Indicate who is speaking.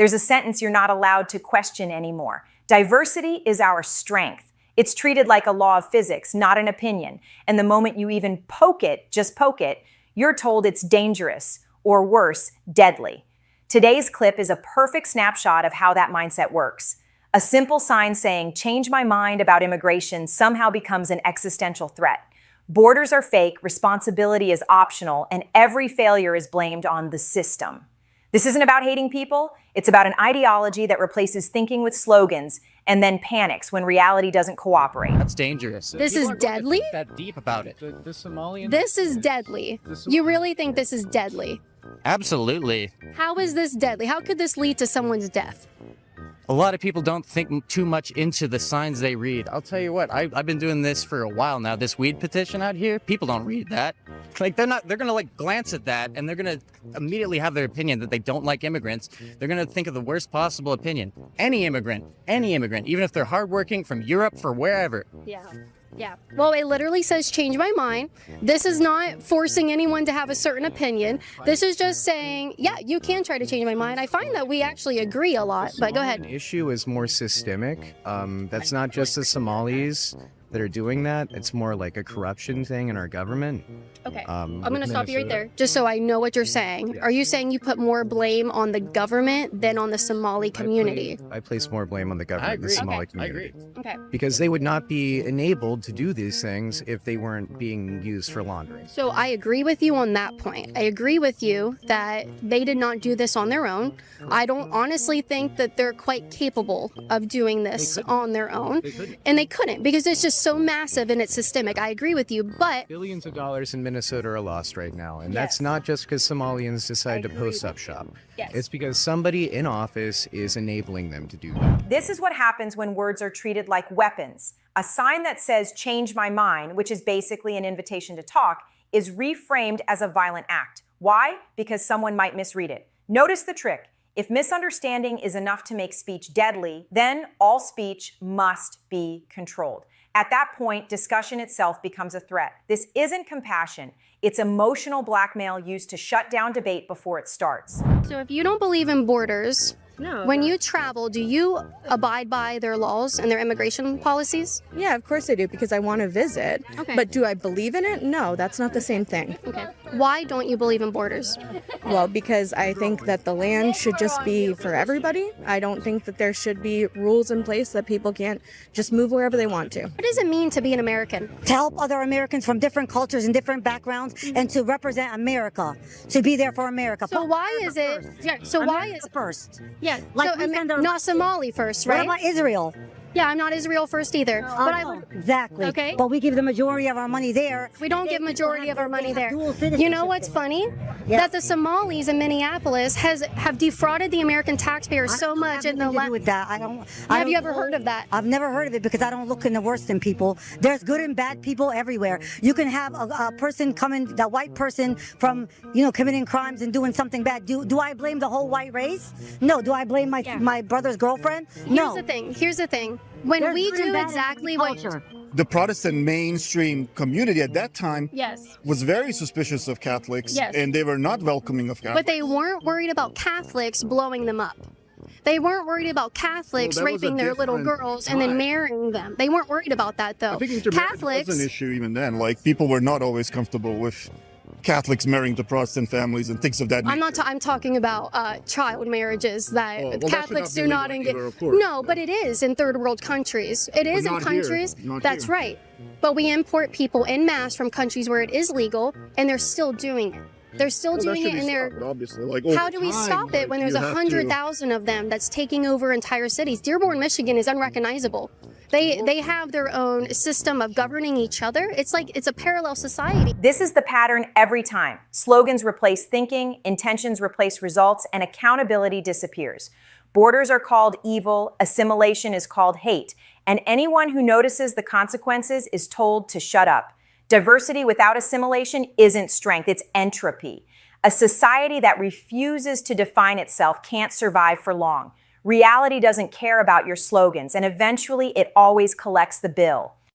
Speaker 1: There's a sentence you're not allowed to question anymore. Diversity is our strength. It's treated like a law of physics, not an opinion. And the moment you even poke it, just poke it, you're told it's dangerous, or worse, deadly. Today's clip is a perfect snapshot of how that mindset works. A simple sign saying, "Change my mind about immigration," somehow becomes an existential threat. Borders are fake, responsibility is optional, and every failure is blamed on the system. This isn't about hating people. It's about an ideology that replaces thinking with slogans and then panics when reality doesn't cooperate.
Speaker 2: That's dangerous.
Speaker 3: This is deadly?
Speaker 2: That deep about it.
Speaker 4: The Somalian.
Speaker 3: This is deadly. You really think this is deadly?
Speaker 2: Absolutely.
Speaker 3: How is this deadly? How could this lead to someone's death?
Speaker 2: A lot of people don't think too much into the signs they read. I'll tell you what, I've been doing this for a while now. This weed petition out here, people don't read that. Like they're gonna like glance at that and they're gonna immediately have their opinion that they don't like immigrants. They're gonna think of the worst possible opinion. Any immigrant, even if they're hardworking from Europe or wherever.
Speaker 3: Yeah. Well, it literally says change my mind. This is not forcing anyone to have a certain opinion. This is just saying, yeah, you can try to change my mind. I find that we actually agree a lot, but go ahead.
Speaker 4: The issue is more systemic. That's not just the Somalis that are doing that. It's more like a corruption thing in our government.
Speaker 3: Okay, I'm going to stop you right there, just so I know what you're saying. Are you saying you put more blame on the government than on the Somali community?
Speaker 4: I place more blame on the government than the Somali community.
Speaker 2: I agree.
Speaker 3: Okay.
Speaker 4: Because they would not be enabled to do these things if they weren't being used for laundering.
Speaker 3: So I agree with you on that point. I agree with you that they did not do this on their own. I don't honestly think that they're quite capable of doing this on their own. And they couldn't, because it's just so massive and it's systemic. I agree with you, but
Speaker 4: Billions of dollars in Minnesota are lost right now. And that's not just because Somalians decide to post up shop.
Speaker 3: Yes.
Speaker 4: It's because somebody in office is enabling them to do that.
Speaker 1: This is what happens when words are treated like weapons. A sign that says "change my mind," which is basically an invitation to talk, is reframed as a violent act. Why? Because someone might misread it. Notice the trick. If misunderstanding is enough to make speech deadly, then all speech must be controlled. At that point, discussion itself becomes a threat. This isn't compassion. It's emotional blackmail used to shut down debate before it starts.
Speaker 3: so if you don't believe in borders, when you travel, do you abide by their laws and their immigration policies?
Speaker 5: Yeah, of course I do, because I want to visit.
Speaker 3: Okay.
Speaker 5: But do I believe in it? No, that's not the same thing.
Speaker 3: Okay. Why don't you believe in borders?
Speaker 5: Well, because I think that the land should just be for everybody. I don't think that there should be rules in place that people can't just move wherever they want to.
Speaker 3: What does it mean to be an American?
Speaker 6: To help other Americans from different cultures and different backgrounds and to represent America, to be there for America.
Speaker 3: So why is it? Yeah. So why is it
Speaker 6: first?
Speaker 3: Yeah.
Speaker 6: Like
Speaker 3: so,
Speaker 6: we send our-
Speaker 3: not Somali first,
Speaker 6: What
Speaker 3: right?
Speaker 6: about Israel?
Speaker 3: Yeah, I'm not Israel first either. But I would.
Speaker 6: Exactly.
Speaker 3: Okay.
Speaker 6: But we give the majority of our money there.
Speaker 3: We don't give majority of our money there.
Speaker 6: Dual
Speaker 3: You know what's funny?
Speaker 6: Yes.
Speaker 3: That the Somalis in Minneapolis have defrauded the American taxpayers so much in the
Speaker 6: last. With that,
Speaker 3: Have you ever heard of that?
Speaker 6: I've never heard of it because I don't look in the worst in people. There's good and bad people everywhere. You can have a person coming, that white person from, committing crimes and doing something bad. Do I blame the whole white race? No. Do I blame my brother's girlfriend? No.
Speaker 3: Here's the thing. When
Speaker 6: There's
Speaker 3: we
Speaker 6: good and
Speaker 3: do
Speaker 6: bad in
Speaker 3: exactly
Speaker 6: every
Speaker 3: what
Speaker 6: culture.
Speaker 7: The Protestant mainstream community at that time
Speaker 3: Yes.
Speaker 7: was very suspicious of Catholics,
Speaker 3: Yes.
Speaker 7: and they were not welcoming of Catholics.
Speaker 3: But they weren't worried about Catholics blowing them up. They weren't worried about Catholics
Speaker 7: Well, that was a
Speaker 3: raping their little
Speaker 7: different
Speaker 3: girls and then
Speaker 7: time.
Speaker 3: marrying them. They weren't worried about that, though.
Speaker 7: I think intermarriage
Speaker 3: Catholics.
Speaker 7: was an issue even then. Like, people were not always comfortable with Catholics marrying to Protestant families and things of that nature.
Speaker 3: I'm talking about child marriages that
Speaker 7: well, that should
Speaker 3: Catholics
Speaker 7: not be
Speaker 3: do not
Speaker 7: legal
Speaker 3: engage.
Speaker 7: either, of course.
Speaker 3: No, but it is in third world countries. It is in
Speaker 7: not here.
Speaker 3: countries.
Speaker 7: Not
Speaker 3: That's
Speaker 7: here.
Speaker 3: right. But we import people en masse from countries where it is legal, and they're still doing it. They're still
Speaker 7: Well, that
Speaker 3: doing
Speaker 7: should
Speaker 3: it,
Speaker 7: be
Speaker 3: and they're.
Speaker 7: stopped, obviously. Like,
Speaker 3: How
Speaker 7: over
Speaker 3: do we
Speaker 7: time,
Speaker 3: stop it when
Speaker 7: like,
Speaker 3: there's
Speaker 7: you have to-
Speaker 3: 100,000 of them that's taking over entire cities? Dearborn, Michigan is unrecognizable. They have their own system of governing each other. It's like it's a parallel society.
Speaker 1: This is the pattern every time. Slogans replace thinking, intentions replace results, and accountability disappears. Borders are called evil, assimilation is called hate, and anyone who notices the consequences is told to shut up. Diversity without assimilation isn't strength, it's entropy. A society that refuses to define itself can't survive for long. Reality doesn't care about your slogans, and eventually it always collects the bill.